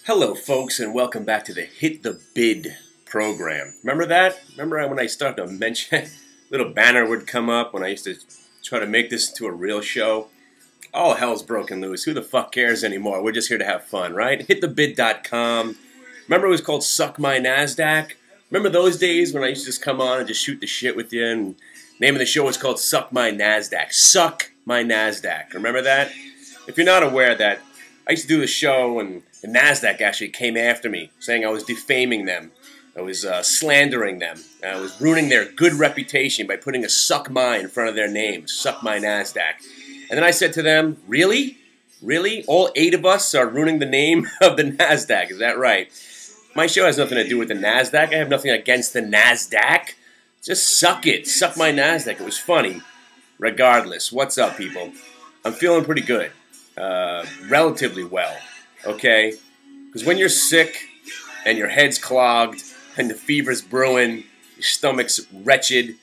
Hello folks, and welcome back to the Hit the Bid program. Remember that? Remember when I started to mention, little banner would come up when I used to try to make this into a real show? All hell's broken loose. Who the fuck cares anymore? We're just here to have fun, right? HitTheBid.com. Remember it was called Suck My NASDAQ? Remember those days when I used to just come on and just shoot the shit with you? And the name of the show was called Suck My NASDAQ. Suck My NASDAQ. Remember that? If you're not aware of that, I used to do the show and the NASDAQ actually came after me, saying I was defaming them. I was slandering them. I was ruining their good reputation by putting a suck my in front of their name. Suck My NASDAQ. And then I said to them, really? Really? All 8 of us are ruining the name of the NASDAQ. Is that right? My show has nothing to do with the NASDAQ. I have nothing against the NASDAQ. Just suck it. Suck my NASDAQ. It was funny. Regardless. What's up, people? I'm feeling pretty good. Relatively well, okay? Because when you're sick and your head's clogged and the fever's brewing, your stomach's wretched,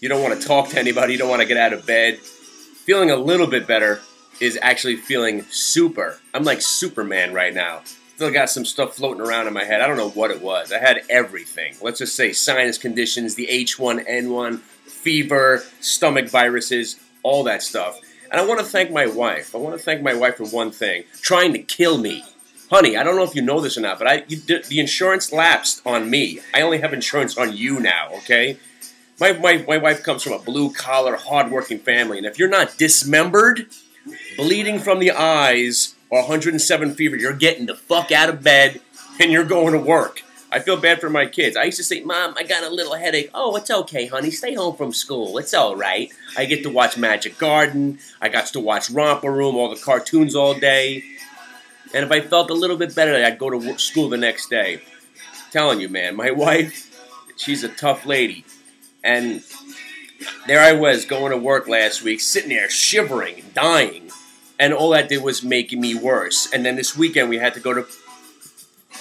you don't want to talk to anybody, you don't want to get out of bed, feeling a little bit better is actually feeling super. I'm like Superman right now. Still got some stuff floating around in my head. I don't know what it was. I had everything. Let's just say sinus conditions, the H1N1, fever, stomach viruses, all that stuff. And I want to thank my wife. I want to thank my wife for one thing, trying to kill me. Honey, I don't know if you know this or not, but the insurance lapsed on me. I only have insurance on you now, okay? My wife comes from a blue-collar, hard-working family, and if you're not dismembered, bleeding from the eyes, or 107 fever, you're getting the fuck out of bed, and you're going to work. I feel bad for my kids. I used to say, Mom, I got a little headache. Oh, it's okay, honey. Stay home from school. It's all right. I get to watch Magic Garden. I got to watch Romper Room, all the cartoons all day. And if I felt a little bit better, I'd go to school the next day. I'm telling you, man, my wife, she's a tough lady. And there I was going to work last week, sitting there shivering and dying. And all that did was make me worse. And then this weekend we had to go to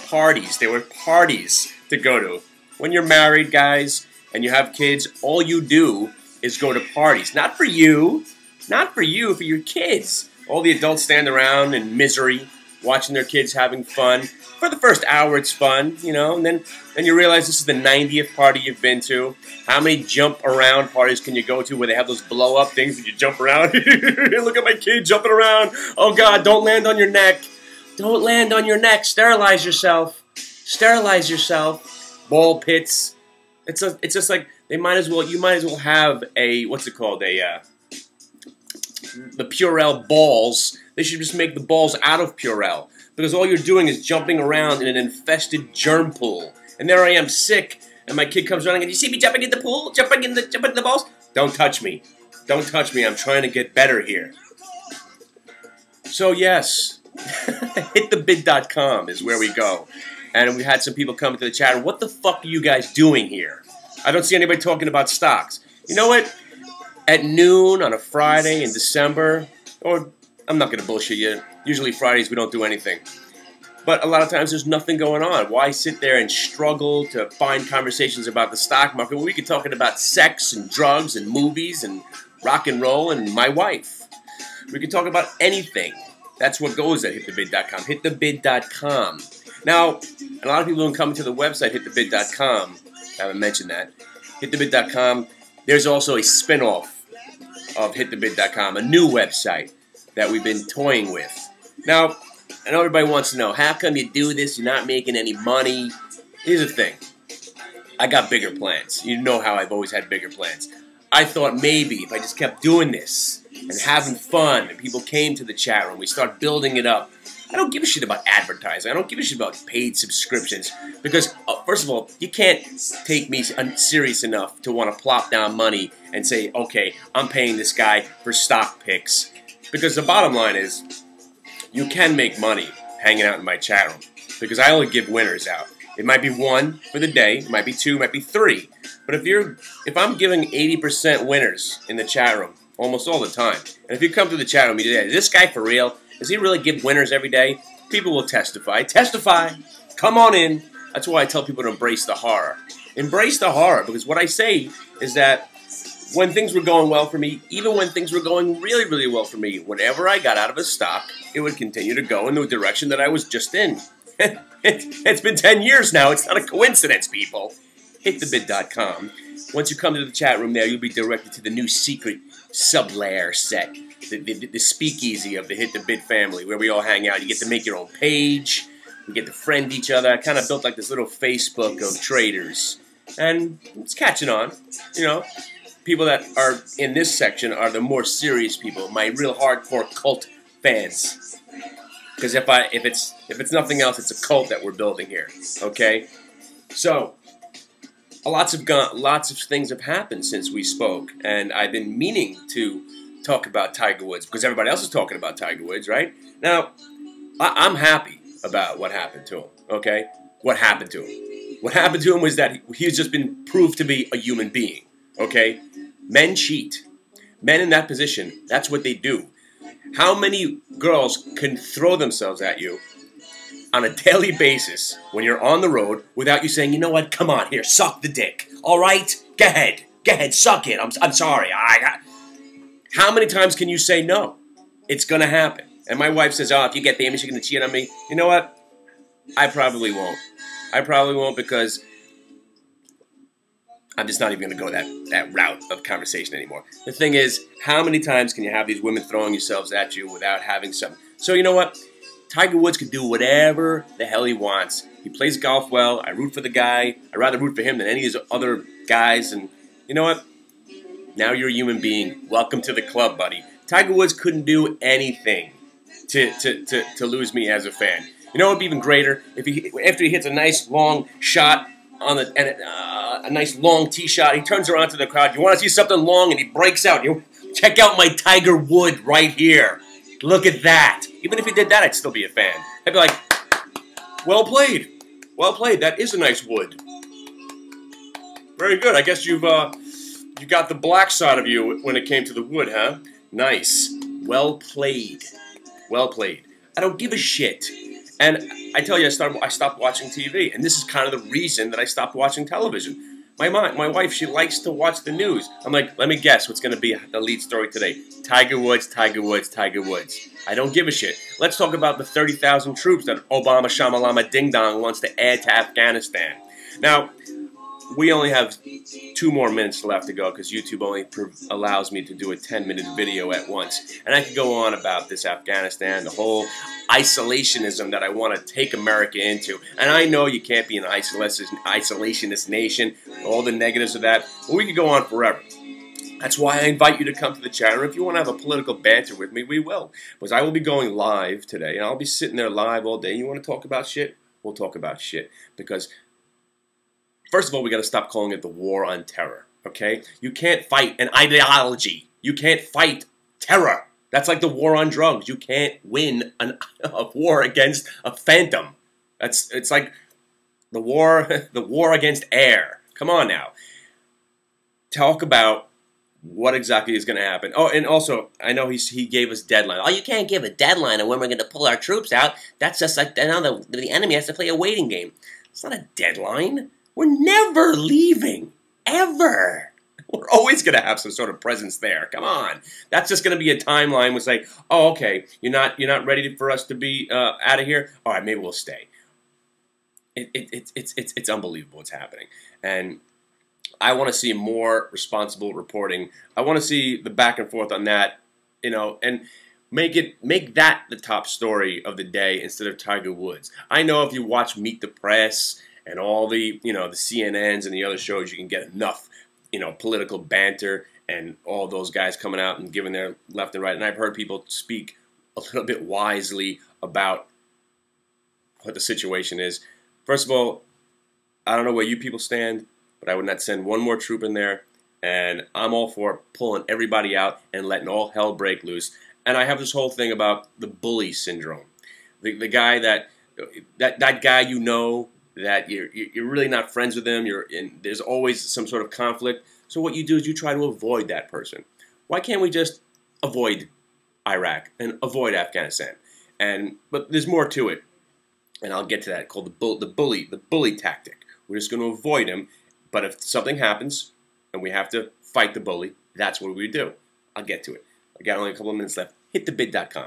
parties. There were parties to go to. When you're married, guys, and you have kids, all you do is go to parties. Not for you. Not for you, for your kids. All the adults stand around in misery, watching their kids having fun. For the first hour, it's fun, you know, and then you realize this is the 90th party you've been to. How many jump around parties can you go to where they have those blow up things and you jump around? Look at my kid jumping around. Oh, God, don't land on your neck. Don't land on your neck. Sterilize yourself. Sterilize yourself. Ball pits. It's just like you might as well have a, what's it called, the Purell balls. They should just make the balls out of Purell, because all you're doing is jumping around in an infested germ pool. And there I am, sick, and my kid comes running and, you see me jumping in the pool, jumping in the balls? Don't touch me. Don't touch me. I'm trying to get better here. So yes. HitTheBid.com is where we go. And we had some people come to the chat. What the fuck are you guys doing here? I don't see anybody talking about stocks. You know what? At noon on a Friday in December, or I'm not going to bullshit you. Usually Fridays we don't do anything. But a lot of times there's nothing going on. Why sit there and struggle to find conversations about the stock market when we could talk about sex and drugs and movies and rock and roll and my wife? We could talk about anything. That's what goes at HitTheBid.com. HitTheBid.com. Now, a lot of people don't come to the website, HitTheBid.com. I haven't mentioned that. HitTheBid.com. There's also a spin-off of HitTheBid.com, a new website that we've been toying with. Now, I know everybody wants to know, how come you do this? You're not making any money. Here's the thing. I got bigger plans. You know how I've always had bigger plans. I thought maybe if I just kept doing this and having fun and people came to the chat room, we start building it up. I don't give a shit about advertising. I don't give a shit about paid subscriptions because, first of all, you can't take me serious enough to want to plop down money and say, okay, I'm paying this guy for stock picks. Because the bottom line is, you can make money hanging out in my chat room because I only give winners out. It might be 1 for the day, it might be 2, it might be 3. But if I'm giving 80% winners in the chat room almost all the time, and if you come to the chat room, you say, is this guy for real? Does he really give winners every day? People will testify. Testify! Come on in. That's why I tell people to embrace the horror. Embrace the horror, because what I say is that when things were going well for me, even when things were going really, really well for me, whenever I got out of a stock, it would continue to go in the direction that I was just in. It's been 10 years now. It's not a coincidence, people. HitTheBid.com. Once you come to the chat room there, you'll be directed to the new secret sub-lair set, the speakeasy of the Hit the Bid family, where we all hang out. You get to make your own page. We get to friend each other. I kind of built like this little Facebook of traders. And it's catching on. You know, people that are in this section are the more serious people, my real hardcore cult fans. Because if it's nothing else, it's a cult that we're building here. Okay? So, lots of things have happened since we spoke, and I've been meaning to talk about Tiger Woods because everybody else is talking about Tiger Woods, right? Now, I'm happy about what happened to him, okay? What happened to him? What happened to him was that he's just been proved to be a human being, okay? Men cheat. Men in that position, that's what they do. How many girls can throw themselves at you on a daily basis when you're on the road without you saying, you know what, come on, here, suck the dick, all right? Go ahead, suck it, I'm sorry. How many times can you say no? It's going to happen. And my wife says, oh, if you get famous, you're going to cheat on me. You know what? I probably won't. I probably won't because I'm just not even going to go that route of conversation anymore. The thing is, how many times can you have these women throwing yourselves at you without having some? So you know what? Tiger Woods could do whatever the hell he wants. He plays golf well. I root for the guy. I'd rather root for him than any of these other guys. And you know what? Now you're a human being. Welcome to the club, buddy. Tiger Woods couldn't do anything to lose me as a fan. You know what would be even greater? If after he hits a nice long shot on a nice long tee shot, he turns around to the crowd. You want to see something long? And he breaks out. You check out my Tiger Wood right here. Look at that. Even if he did that, I'd still be a fan. I'd be like, well played. Well played. That is a nice wood. Very good. I guess you got the black side of you when it came to the wood, huh? Nice. Well played. Well played. I don't give a shit. And I tell you, I stopped watching TV. And this is kind of the reason that I stopped watching television. My wife, she likes to watch the news. I'm like, let me guess what's going to be the lead story today. Tiger Woods, Tiger Woods, Tiger Woods. I don't give a shit. Let's talk about the 30,000 troops that Obama Shamalama Ding Dong wants to add to Afghanistan. Now, we only have 2 more minutes left to go because YouTube only allows me to do a 10-minute video at once. And I could go on about this Afghanistan, the whole isolationism that I want to take America into. And I know you can't be an isolationist nation, all the negatives of that, but we could go on forever. That's why I invite you to come to the chat room. If you want to have a political banter with me, we will. Because I will be going live today, and I'll be sitting there live all day. You want to talk about shit? We'll talk about shit. Because first of all, we got to stop calling it the war on terror, okay? You can't fight an ideology. You can't fight terror. That's like the war on drugs. You can't win a war against a phantom. It's like the war against air. Come on now. Talk about what exactly is going to happen. Oh, and also, I know he gave us deadline. Oh, you can't give a deadline on when we're going to pull our troops out. That's just like now the enemy has to play a waiting game. It's not a deadline. We're never leaving, ever. We're always going to have some sort of presence there. Come on. That's just going to be a timeline. We'll say, oh, okay, you're not ready for us to be out of here? All right, maybe we'll stay. It's unbelievable what's happening. And I want to see more responsible reporting. I want to see the back and forth on that, you know, and make that the top story of the day instead of Tiger Woods. I know if you watch Meet the Press and all the, you know, the CNNs and the other shows, you can get enough, you know, political banter and all those guys coming out and giving their left and right. And I've heard people speak a little bit wisely about what the situation is. First of all, I don't know where you people stand, but I would not send one more troop in there. And I'm all for pulling everybody out and letting all hell break loose. And I have this whole thing about the bully syndrome. The guy that guy, you know, that you're really not friends with them. There's always some sort of conflict. So what you do is you try to avoid that person. Why can't we just avoid Iraq and avoid Afghanistan? But there's more to it, and I'll get to that. Called the bully tactic. We're just going to avoid him. But if something happens and we have to fight the bully, that's what we do. I'll get to it. I got only a couple of minutes left. HitTheBid.com.